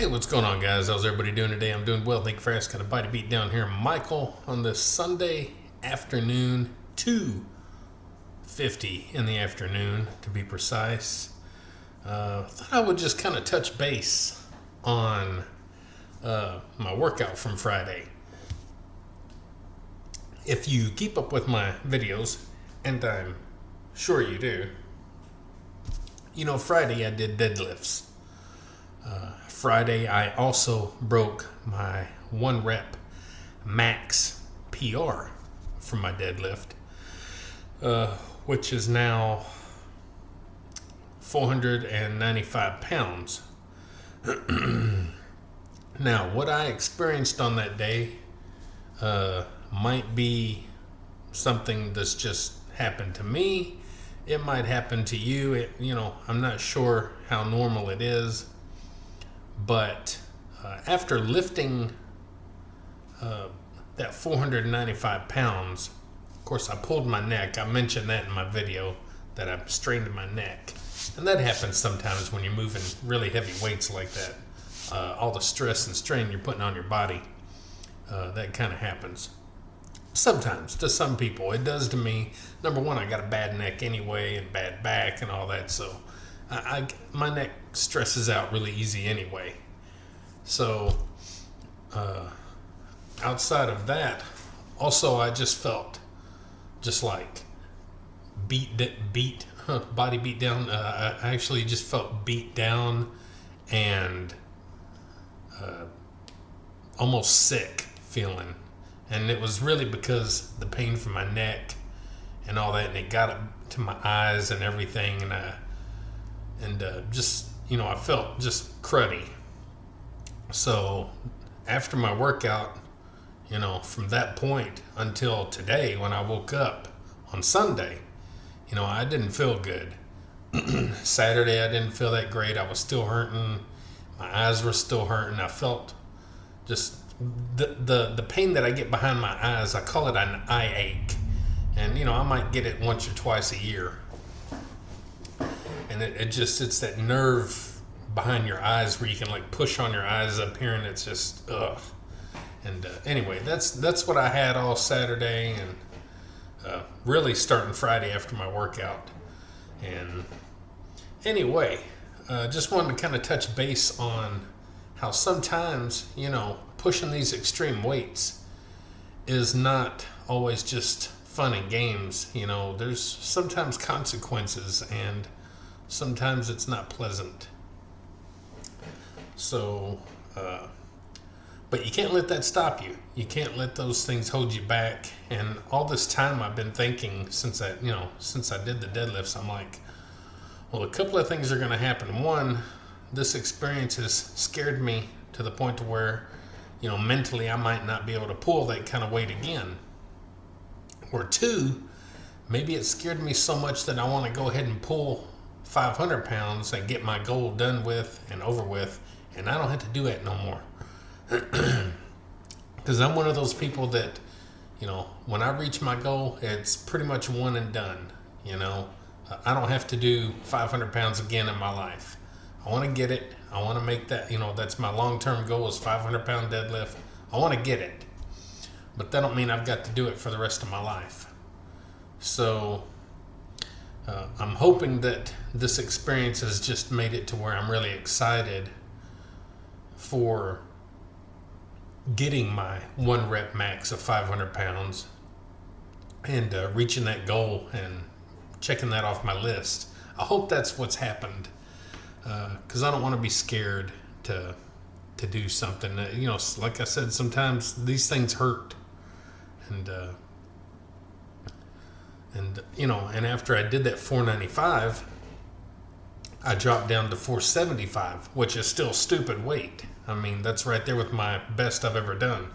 Hey, what's going on, guys? How's everybody doing today? I'm doing well. Thank you for asking. A bite to beat down here, Michael, on this Sunday afternoon, 2:50 in the afternoon, to be precise. Thought I would just kind of touch base on my workout from Friday. If you keep up with my videos, and I'm sure you do, you know Friday I did deadlifts. Friday, I also broke my 1 rep max PR for my deadlift, which is now 495 pounds. Now, what I experienced on that day might be something that's just happened to me. It might happen to you. I'm not sure how normal it is. But after lifting that 495 pounds, of course, I pulled my neck. I mentioned that in my video that I strained my neck. And that happens sometimes when you're moving really heavy weights like that. All the stress and strain you're putting on your body, that kind of happens. Sometimes, to some people. It does to me. Number one, I got a bad neck anyway and bad back and all that, so my neck stresses out really easy anyway. So outside of that, also I just felt just like body beat down. I actually just felt beat down and almost sick feeling. And it was really because the pain from my neck and all that, and it got up to my eyes and everything, and I felt just cruddy. So after my workout, from that point until today when I woke up on Sunday, I didn't feel good. Saturday I didn't feel that great. I was still hurting. My eyes were still hurting. I felt just the pain that I get behind my eyes. I call it an eye ache. And I might get it once or twice a year. And it's that nerve behind your eyes where you can like push on your eyes up here, and it's just ugh. And anyway, that's what I had all Saturday, and really starting Friday after my workout. And anyway, just wanted to kind of touch base on how sometimes pushing these extreme weights is not always just fun and games. There's sometimes consequences, and sometimes it's not pleasant. So, but you can't let that stop you. You can't let those things hold you back. And all this time I've been thinking since I did the deadlifts, I'm like, well, a couple of things are going to happen. One, this experience has scared me to the point to where, mentally I might not be able to pull that kind of weight again. Or two, maybe it scared me so much that I want to go ahead and pull 500 pounds and get my goal done with and over with, and I don't have to do that no more. Because I'm one of those people that, when I reach my goal, it's pretty much one and done. I don't have to do 500 pounds again in my life. I want to get it. I want to make that, that's my long-term goal is 500 pound deadlift. I want to get it. But that don't mean I've got to do it for the rest of my life. So I'm hoping that this experience has just made it to where I'm really excited for getting my 1 rep max of 500 pounds and reaching that goal and checking that off my list. I hope that's what's happened, because I don't want to be scared to do something. Like I said, sometimes these things hurt. And after I did that 495, I dropped down to 475, which is still stupid weight. I mean, that's right there with my best I've ever done.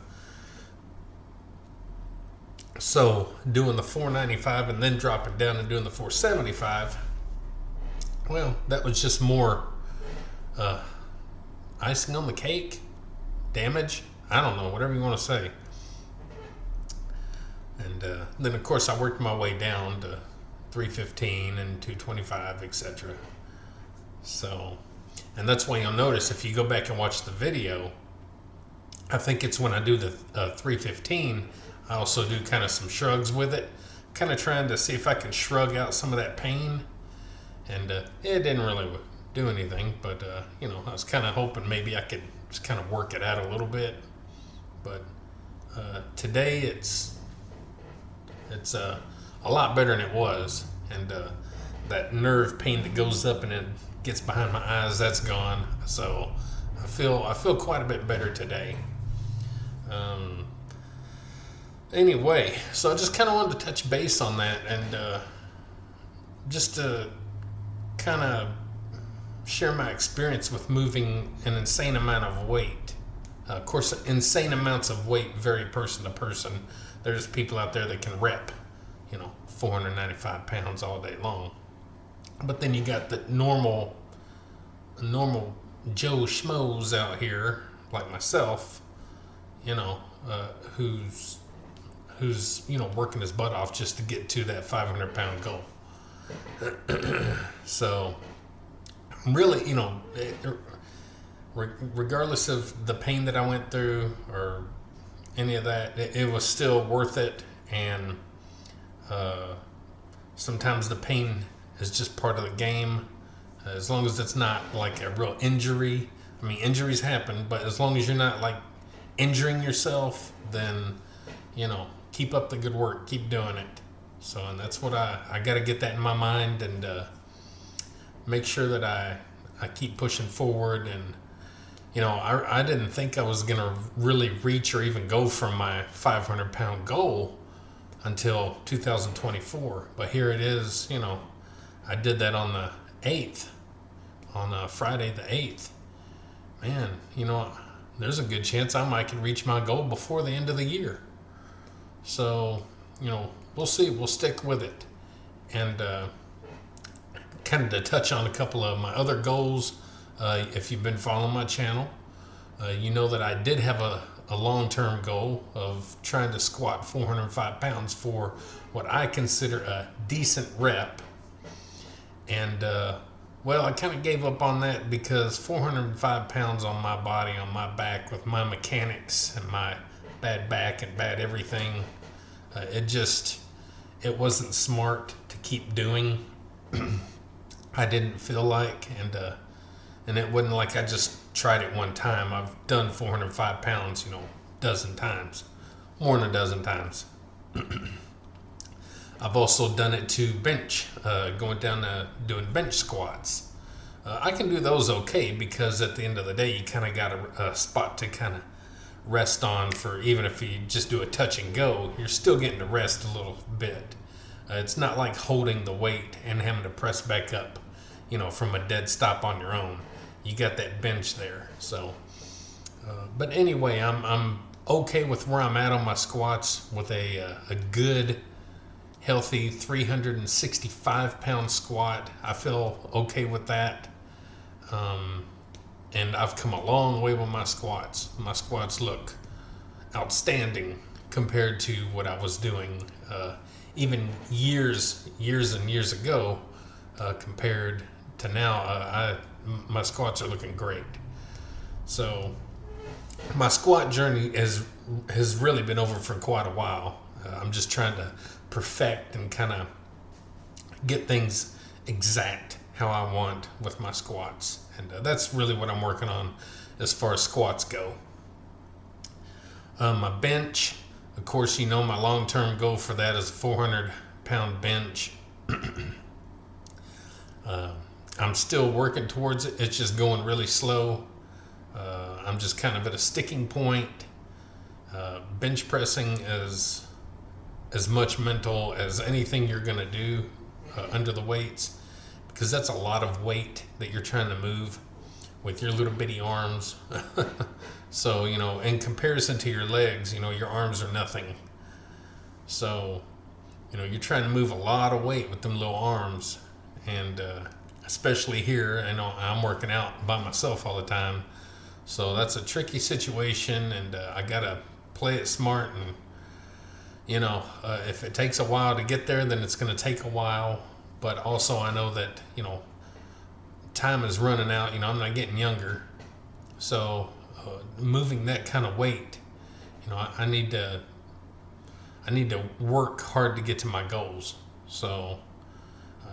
So doing the 495 and then dropping down and doing the 475, well, that was just more icing on the cake, damage. I don't know, whatever you want to say. And then, of course, I worked my way down to 315 and 225, etc. So, And that's why you'll notice if you go back and watch the video, I think it's when I do the 315, I also do kind of some shrugs with it, kind of trying to see if I can shrug out some of that pain. And it didn't really do anything, but I was kind of hoping maybe I could just kind of work it out a little bit. But today it's a lot better than it was, and that nerve pain that goes up and it gets behind my eyes, that's gone. So I feel quite a bit better today. Anyway, so I just kind of wanted to touch base on that, and just to kind of share my experience with moving an insane amount of weight. Of course, insane amounts of weight vary person to person. There's people out there that can rep, 495 pounds all day long. But then you got the normal Joe Schmoes out here, like myself, who's working his butt off just to get to that 500-pound goal. So, really, regardless of the pain that I went through or any of that, it was still worth it. And sometimes the pain is just part of the game, as long as it's not like a real injury. I mean, injuries happen, but as long as you're not like injuring yourself, then keep up the good work, keep doing it. So, and that's what I got to get that in my mind, and make sure that I keep pushing forward. And I didn't think I was gonna really reach or even go from my 500-pound goal until 2024, but here it is. I did that on the 8th, on Friday the 8th. Man, there's a good chance I might can reach my goal before the end of the year. So, we'll see. We'll stick with it. And kind of to touch on a couple of my other goals, if you've been following my channel, you know that I did have a long-term goal of trying to squat 405 pounds for what I consider a decent rep. And I kind of gave up on that because 405 pounds on my body, on my back, with my mechanics and my bad back and bad everything, it wasn't smart to keep doing. I didn't feel like, and it wasn't like I just tried it one time. I've done 405 pounds, a dozen times, more than a dozen times. I've also done it to bench, going down to doing bench squats. I can do those okay because at the end of the day, you kind of got a spot to kind of rest on for, even if you just do a touch and go, you're still getting to rest a little bit. It's not like holding the weight and having to press back up, from a dead stop on your own. You got that bench there. So, but anyway, I'm okay with where I'm at on my squats with a good, healthy 365-pound squat. I feel okay with that. And I've come a long way with my squats. My squats look outstanding compared to what I was doing even years and years ago, compared to now. My squats are looking great. So my squat journey has really been over for quite a while. I'm just trying to perfect and kind of get things exact how I want with my squats, and that's really what I'm working on as far as squats go. My bench, of course, my long-term goal for that is a 400-pound bench. I'm still working towards it. It's just going really slow. I'm just kind of at a sticking point. Bench pressing is as much mental as anything you're going to do under the weights, because that's a lot of weight that you're trying to move with your little bitty arms. So, in comparison to your legs, your arms are nothing. So, you're trying to move a lot of weight with them little arms. And especially here, I'm working out by myself all the time. So that's a tricky situation, and I got to play it smart. And, if it takes a while to get there, then it's going to take a while. But also I know that, time is running out. You know, I'm not getting younger. So moving that kind of weight, you know, I need to work hard to get to my goals. So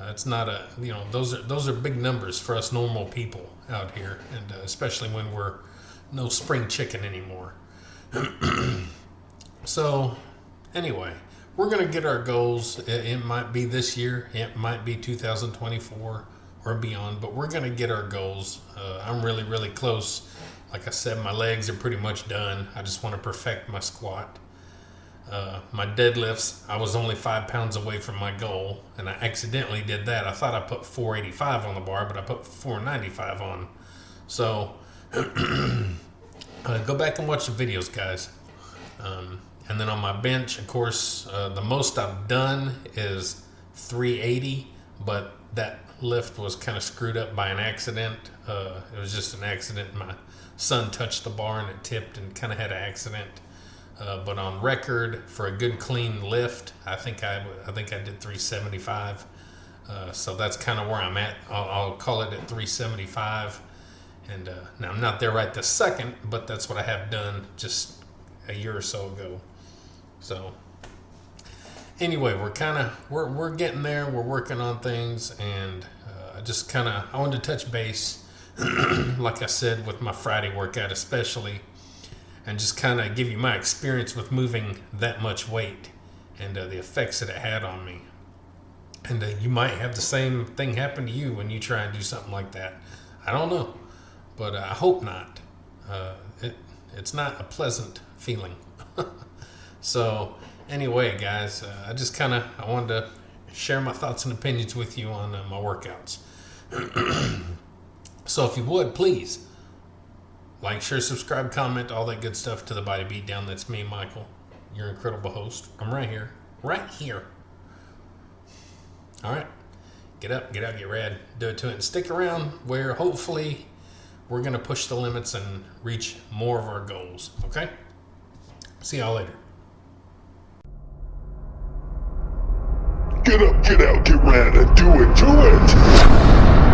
it's not a, you know, those are big numbers for us normal people out here, and especially when we're no spring chicken anymore. So anyway, we're gonna get our goals. It might be this year, it might be 2024 or beyond, but we're gonna get our goals. I'm really close. Like I said, my legs are pretty much done. I just want to perfect my squat. My deadlifts, I was only 5 pounds away from my goal, and I accidentally did that. I thought I put 485 on the bar, but I put 495 on. So go back and watch the videos, guys. And then on my bench, of course, the most I've done is 380, but that lift was kind of screwed up by an accident. It was just an accident. My son touched the bar and it tipped and kind of had an accident. But on record for a good clean lift, I think I did 375. So that's kind of where I'm at. I'll call it at 375. And now I'm not there right this second, but that's what I have done just a year or so ago. So anyway, we're getting there. We're working on things, and I wanted to touch base, like I said, with my Friday workout especially, and just kind of give you my experience with moving that much weight and the effects that it had on me. And you might have the same thing happen to you when you try and do something like that. I don't know, but I hope not. It's not a pleasant feeling. So anyway, guys, I wanted to share my thoughts and opinions with you on my workouts. So if you would, please like, share, subscribe, comment, all that good stuff to the Body Beatdown. That's me, Michael, your incredible host. I'm right here. All right, get up, get out, get rad, do it to it, and stick around where hopefully we're going to push the limits and reach more of our goals, okay? See y'all later. Get up, get out, get rad, and do it to it!